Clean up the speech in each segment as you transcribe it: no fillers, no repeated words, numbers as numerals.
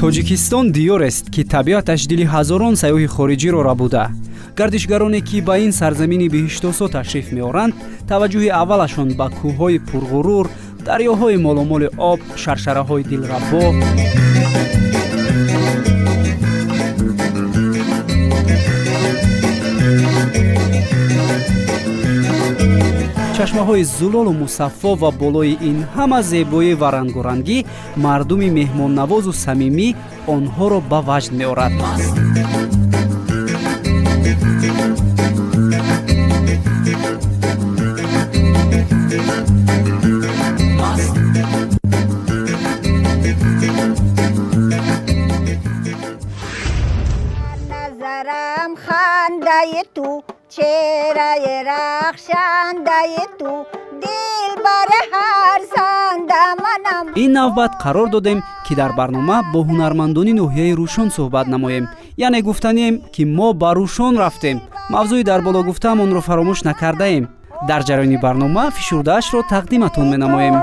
тоҷикистон диёрест ки табиаташ дили ҳазорон сайёҳи хориҷиро рабуда. гардишгароне ки ба ин сарзамини биҳиштосо ташриф меоранд, таваҷҷӯҳи аввалашон ба кӯҳҳои пурғурур, дарёҳои моломоли об, шаршараҳои дилраббо, чашмаҳои зулолу мусаффо ва болои ин ҳама зебоӣ ва рангорангӣ мардуми меҳмоннавозу самимӣ онҳоро ба ваҷд меорад. назарам хандаи ту, чеҳраи рахшандаи ту, дилбари ҳар занда манам. ин навбат қарор додем ки дар барнома бо ҳунармандони ноҳияи Рушон суҳбат намоем. яъне гуфтанем ки мо ба Рушон рафтем. мавзӯи дар боло гуфтаамонро фаромӯш накардаем. дар ҷараёни барнома фишурдаашро тақдиматон менамоем.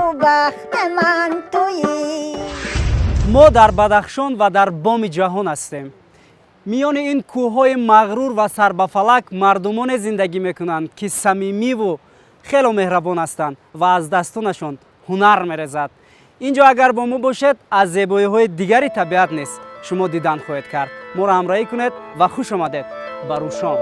мо дар Бадахшон ва дар боми ҷаҳон ҳастем. миёни ин кӯҳҳои мағрур ва сарбафалак мардумоне зиндагӣ мекунанд ки самимиву хело меҳрабон ҳастанд ва аз дастонашон ҳунар мерезад. инҷо агар бо мо бошед, аз зебоиҳои дигари табиат низ шумо дидан хоҳед кард. моро ҳамроҳӣ кунед ва хуш омадед ба Рушон.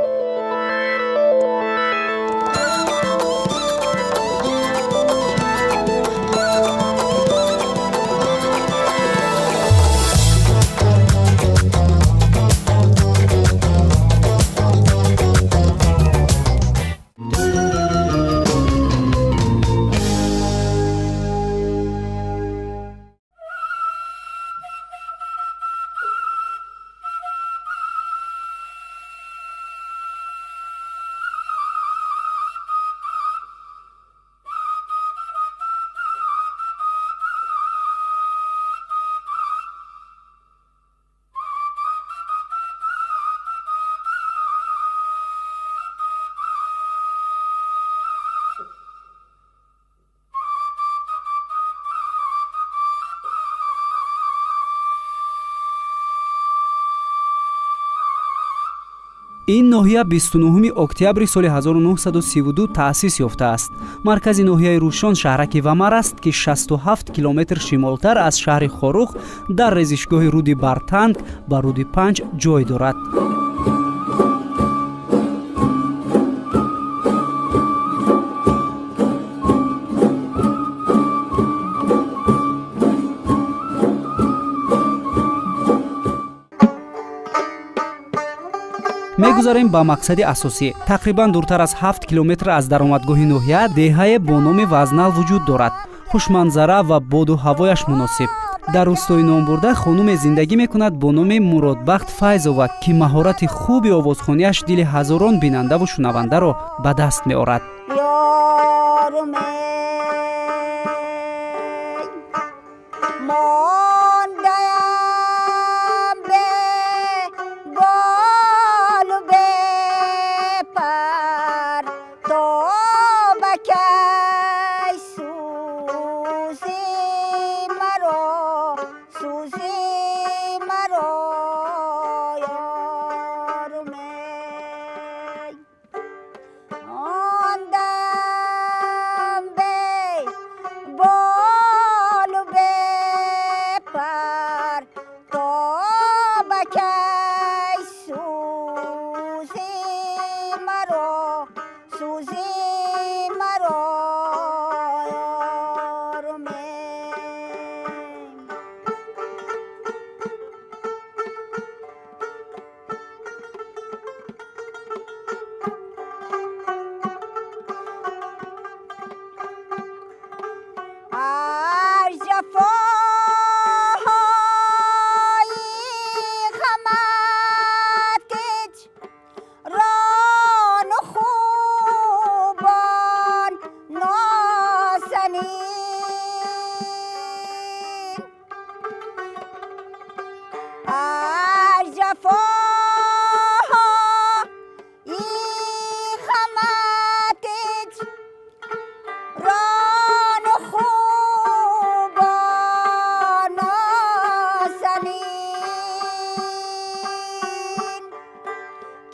ин ноҳия 29 октябри соли 1932 таъсис ёфтааст. маркази ноҳияи Рушон шаҳраки Вамар аст, ки 67 километр шимолтар аз шаҳри Хорух дар резишгоҳи руди Бартанг ба руди Панҷ ҷой дорад. мегузарем ба мақсади асосӣ. тақрибан дуртар аз 7 километр аз даромадгоҳи ноҳия деҳае бо номи Вазнал вуҷуд дорад. хушманзара ва боду ҳавояш муносиб. дар рӯстои номбурда хонуме зиндагӣ мекунад бо номи Муродбахт Файзова, ки маҳорати хуби овозхонияш дили ҳазорон бинандаву шунавандаро ба даст меорад.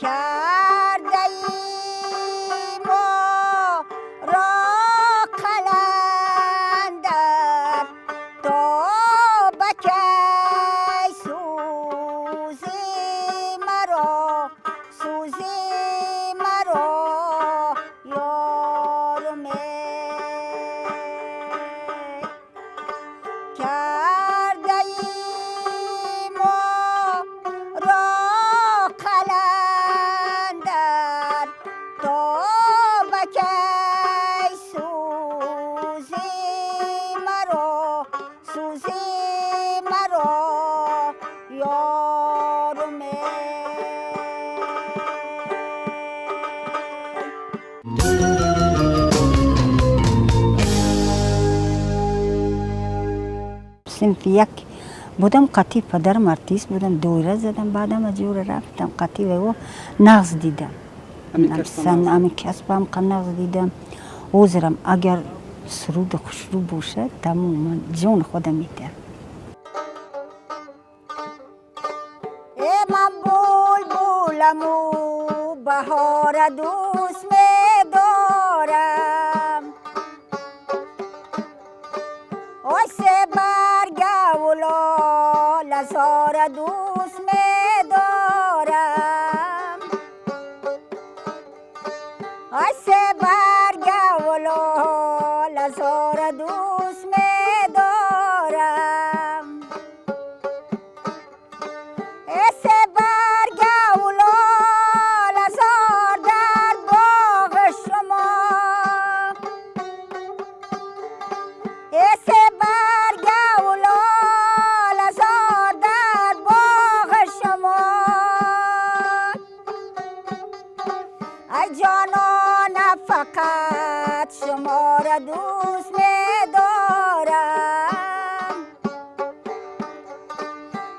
کرده ای ما را قلندر تا بکی سوزی مرا یارمه کرده ای ما را قلندر تا بکی سوزی مرا یارمه صنف یک بودم قطعی پدرم ارتیست بودم دوره زدم بعدم از جور رفتم قطعی و نغز دیدم همین کسبم نغز دیدم عذرم اگر سرود خوشرو باشه تمام من جون خودم میدم من بلبلم و بهار دوست می‌دارم آی سه برگ و لال زار دوست می‌دارم آی سه برگ و لال زار دوست می‌دارم سه برگ و لال زار در باغ شما سه برگ و لال زار در باغ شما ای جانان فقط شما را دوست می‌دارم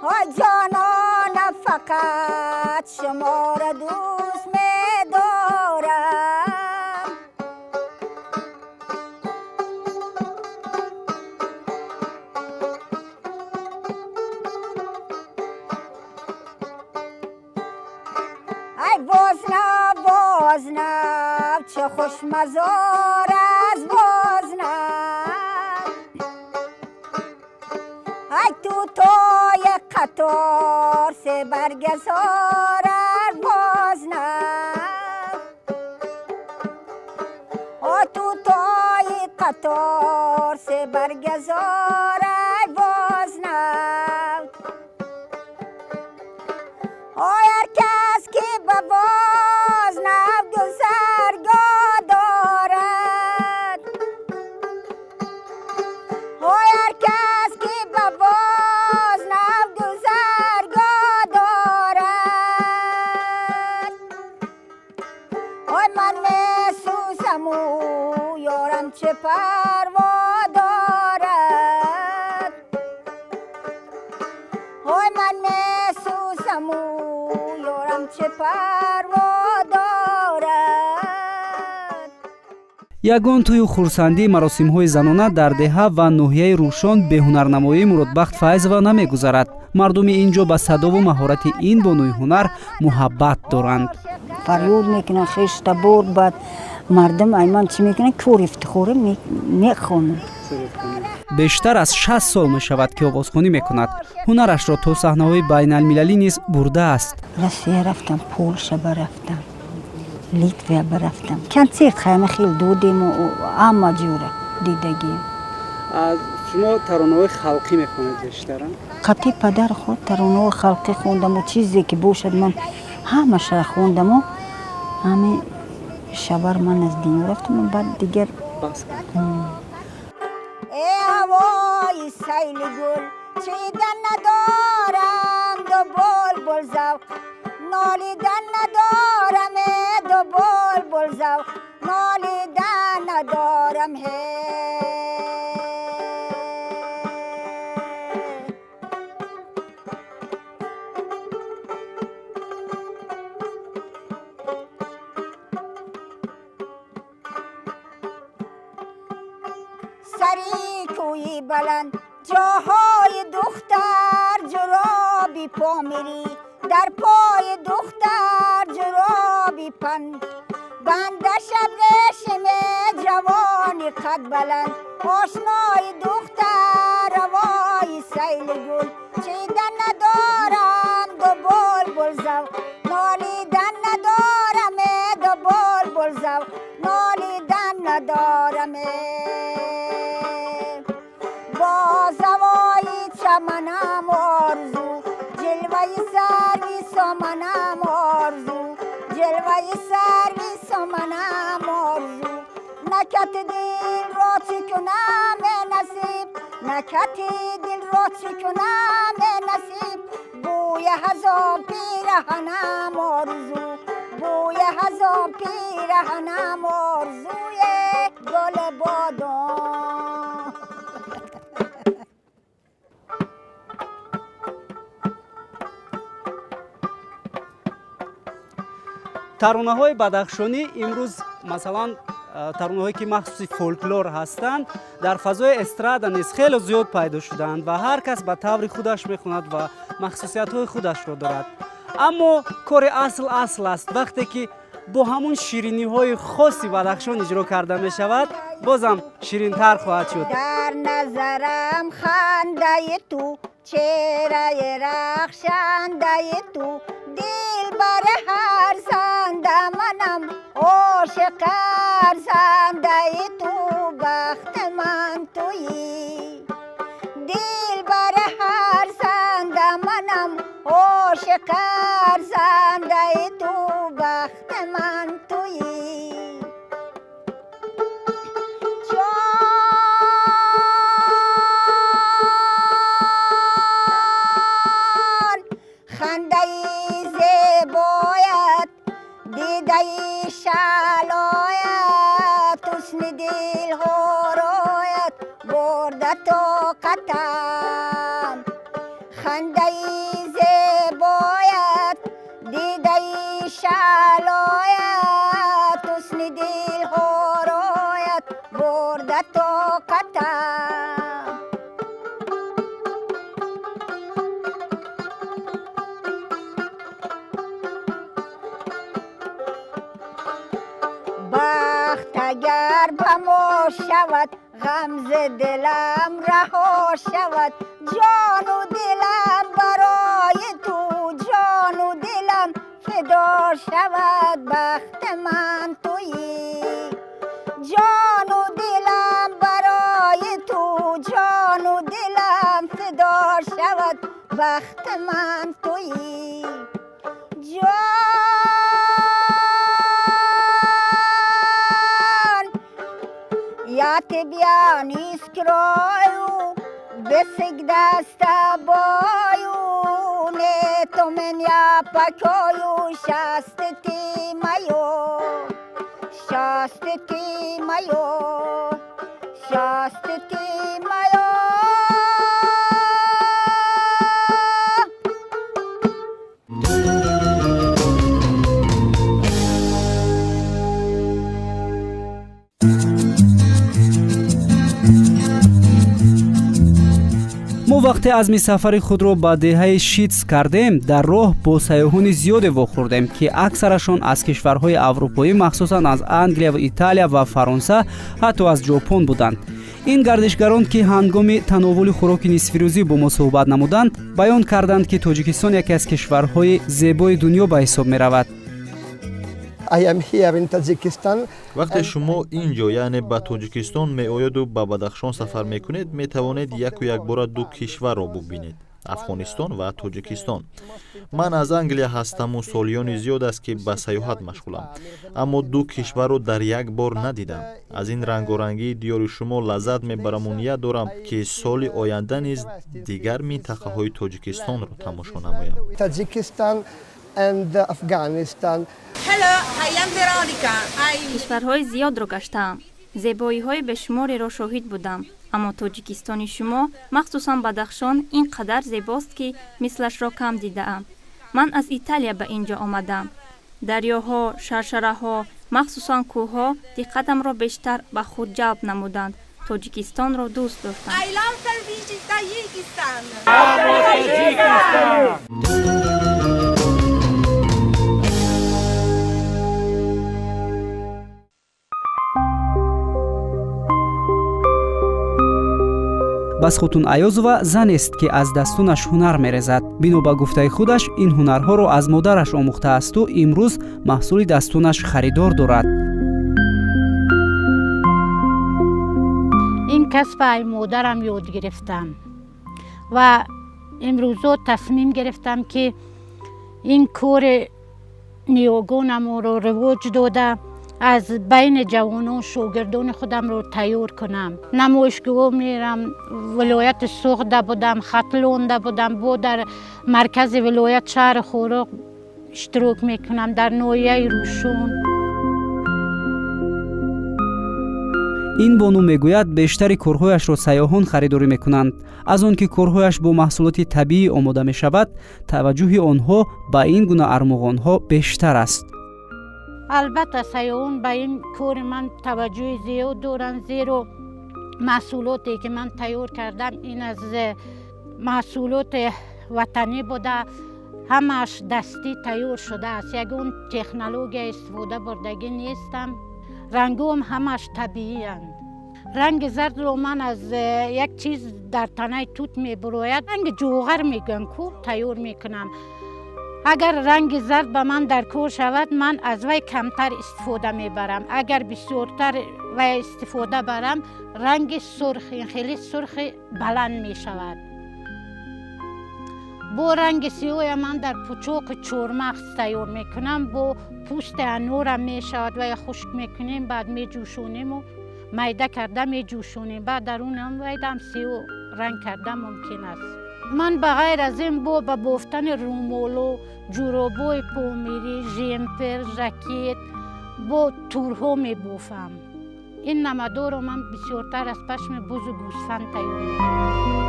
ای جانان فقط شما را دوست می‌دارم ای بازنب چه خوش مزار از بازنب ای توتای قطار سه برگ زار از بازنب ای توتای قطار سه برگ زار از بازنب آی هر کس که به بازنب گذرگاه دارد آی هر کس که به بازنب گذرگاه دارد آی من می‌سوزم و یارم چه پروا دارد آی من می‌سوزم و یارم چه پروا دارد ягон тӯю хурсандии маросимҳои занона дар деҳа ва ноҳияи рӯшон бе ҳунарнамоии муродбахт файзова намегузарад. мардуми ин ҷо ба садову маҳорати ин бонуи ҳунар муҳаббат доранд. фарёд мекунанд хешта бор бад мардум айман чӣ мекунанд кор ифтихора мехонанд бештар аз 60 сол мешавад ки овозхонӣ мекунад. ҳунарашро то саҳнаҳои байналмилалӣ низ бурдааст. россия рафтам полша барафтам литва барафтам консерт хайма хел додему ҳама ҷура дидагӣ шумо таронаҳои халқӣ мехонед бештар? қатъи падар худ таронаҳои халқӣ хондаму чизе ки бошад ман ҳамаша хондаму ҳамин шабар ман аз динё рафтам баъд дигар ҳавои сайли гул чидан надорам ду булбул завқ нолидан надорам ду булбул завқ нолидан надорам سری کوی بلند جاهای دختر جرابی پامیری در پای دختر جرابی بنده شب رشم جوانی قد بلند آشنای دختر روای سیل گل چیدن ندارم دو بلبل زو نالیدن ندارم دو بلبل زو نالیدن ندارم با زوای چمنم آرزو جلوه سروی سامنم آرزو جلوه سروی سامنم آرزو نکت دل را چی کنم نصیب نکت دل را چی کنم نصیب بوی هزار پیرهنم آرزو بوی هزار پیرهنم آرزوی گل بادام. таронаҳои бадахшонӣ имрӯз масалан таронаҳое ки махсуси фолклор ҳастанд дар фазои эстрада низ хеле зиёд пайдо шудаанд ва ҳар кас ба таври худаш мехонад ва махсусиятҳои худашро дорад. аммо кори асл аст. вақте ки бо ҳамун шириниҳои хоси бадахшон иҷро карда мешавад бозам ширинтар хоҳад шуд. дар назарам хандаи ту чеҳраи рахшандаи ту дилбар ҳар занда манам ошиқ ҳар зандаи ту бахти ман туи дилбар ҳар занда манам ошиқ ҳар зандаи ту бахти ман туи شالایت حسن دل هورایت برده طاقتم خنده زیبایت دیده شالایت حسن دل هورایت برده طاقتم بخت اگر به ما شود غمز دلم رها شود جان و دلم برای تو جان و دلم فدا شود بخت من تویی جان و دلم برای تو جان و دلم فدا شود بخت من تویی یات بیانیس کرایو بسگ دست بایو نه تو من یا پکایو شاستی مایو شاستی مایو شاستی مایو мо вақте азми сафари худро ба деҳаи шитс кардем дар роҳ бо сайёҳони зиёде вохӯрдем ки аксарашон аз кишварҳои аврупоӣ махсусан аз англия италия ва фаронса ҳатто аз ҷопон буданд. ин гардишгарон ки ҳангоми тановули хӯроки нисфирӯзӣ бо мо суҳбат намуданд баён карданд ки Тоҷикистон яке аз кишварҳои зебои дунё ба ҳисоб меравад. вақте шумо ин ҷо яъне ба Тоҷикистон меояду ба Бадахшон сафар мекунед метавонед яку якбора ду кишварро бубинед, Афғонистон ва Тоҷикистон. ман аз Англия ҳастаму солиёни зиёд аст ки ба саёҳат машғулам, аммо ду кишварро дар як бор надидам. аз ин рангорангии диёри шумо лаззат мебараму ният дорам ки соли оянда низ дигар минтақаҳои Тоҷикистонро тамошо намоям. And Afghanistan. Hello, I am Veronica. кишварҳои зиёдро гаштаам. зебоиҳои бешумореро шоҳид будам. аммо Тоҷикистони шумо, махсусан Бадахшон, ин қадар зебост, ки мислашро кам дидаам. ман аз Италия ба ин ҷо омадам. дарёҳо, шаршараҳо, махсусан кӯҳҳо диққатамро бештар ба худ ҷалб намуданд. Тоҷикистонро дӯст доштам. I love Tajikistan. бас Хутун Аёзова занест ки аз дастунаш ҳунар мерезад. бино ба гуфтаи худаш ин ҳунарҳоро аз модараш омӯхтаасту имрӯз маҳсули дастунаш харидор дорад. این کسب ای مادرم یاد گرفتم و امروزا تصمیم گرفتم که این کار نیاگانم رو رواج داده از بین جوانان شاگردان خودم رو تیار کنم. نمایشگاه میرم، ولایت سوخته بودم، خط لونده بودم، با در مرکز ولایت شهر خوراق اشتراک میکنم، در ناحیه روشن. ин бону мегӯяд бештари корҳояшро сайёҳон харидорӣ мекунанд. аз он ки корҳояш бо маҳсулоти табиӣ омода мешавад, таваҷҷӯҳи онҳо ба ин гуна армоғонҳо бештар аст. البته سیاحان به این کار من توجه زیاد دارن، زیرا محصولاتی که من تیار کردم این از محصولات وطنی بوده، همش دستی تیار شده است، یگان تکنولوژی استفاده بردگی نیستم. رنگام همش طبیعی هستند. رنگ زرد رو من از یک چیز در تنه توت میبراید، رنگ جوغر میگن کو تیار میکنم. اگر رنگ زرد به من در کار شود، من از وی کمتر استفاده میبرم. اگر بسیارتر وی استفاده برم، رنگ سرخ، خیلی سرخ بلند میشود. با رنگ سیاه من در پوچاک چهارمغز تیار میکنم، با پوست انار میشود و خشک میکنیم، بعد میجوشونیم و میده کرده میجوشونیم، بعد در اونم ویدم سیاه رنگ کرده ممکن است. من بغیر از این با بافتن رومولو، جورابای پامیری، ژمپر، ژاکت با تورها میبافم. این نمدار رو من بسیارتر از پشم بز و گوسفند تیار میکنم.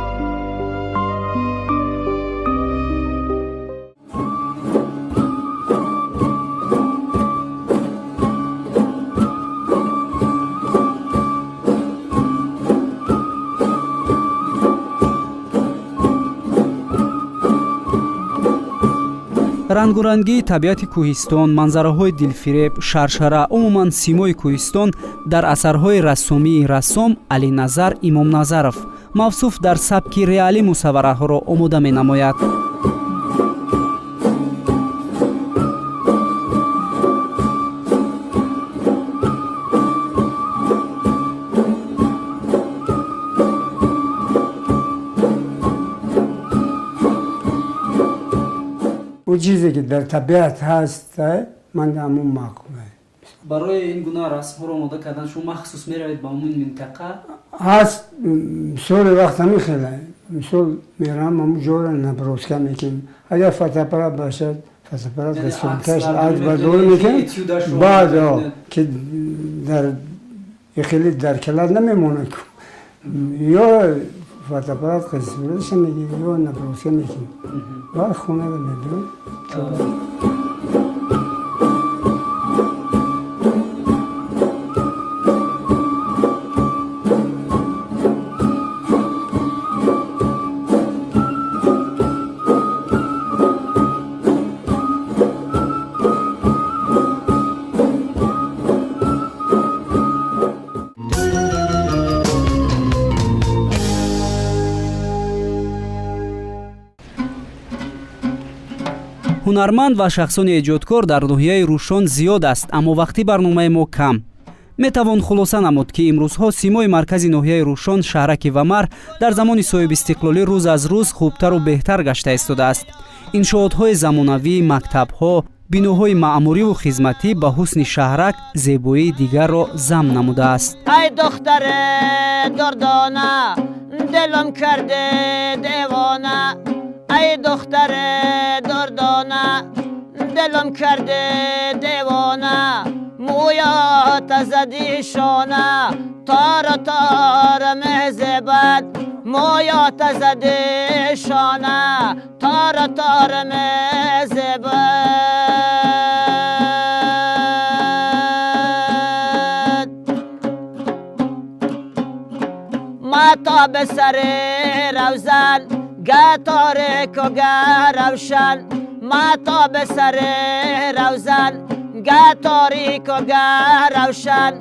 рангурангии табиати кӯҳистон, манзараҳои дилфиреб, шаршара, умуман симои кӯҳистон дар асарҳои рассомии рассом Алиназар Имомназаров мавсуф дар сабки реалӣ мусаввараҳоро омода менамояд. او چیزی که در طبیعت هست من همون مقومه. برای این گونه رسم‌ها رو آماده کردن شما مخصوص میروید به اون منطقه؟ هست سال وقت میخیله مثال میرم همون جا رو نبراسکه میکنیم. اگر فتح باشد فتح پرست قسمتش از بردار میکنیم، بعد که در خیلی در کلاد نمیمونه یا فتح پرست قسمتش میگیم یا نبراسکه میکنیم، بعد خونه رو میبریم. ҳунарманд ва шахсони эҷодкор дар ноҳияи Рушон зиёд аст, аммо вақти барномаи мо кам. метавон хулоса намуд ки имрӯзҳо симои маркази ноҳияи Рушон, шаҳраки Вамар дар замони соҳибистиқлолӣ рӯз аз рӯз хубтару беҳтар гашта истодааст. иншоотҳои замонавӣ, мактабҳо, биноҳои маъмуриву хизматӣ ба ҳусни шаҳрак зебоии дигарро зам намудааст. ай духтаре дурдона дилам карде девона, ای دختر دردانه دلم کرده دیوانه، مویات زدی شانه تار تار مهزبت، مویات زدی شانه تار تار مهزبت. ما تا به سر روزن تاریک و روشن، ما تا به سر روزن تاریک و روشن،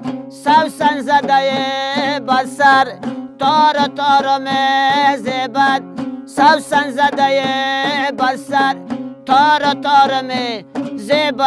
سوسن زده بسر تار تار می زیبد سوسن زده بر سر تار تار می زیبد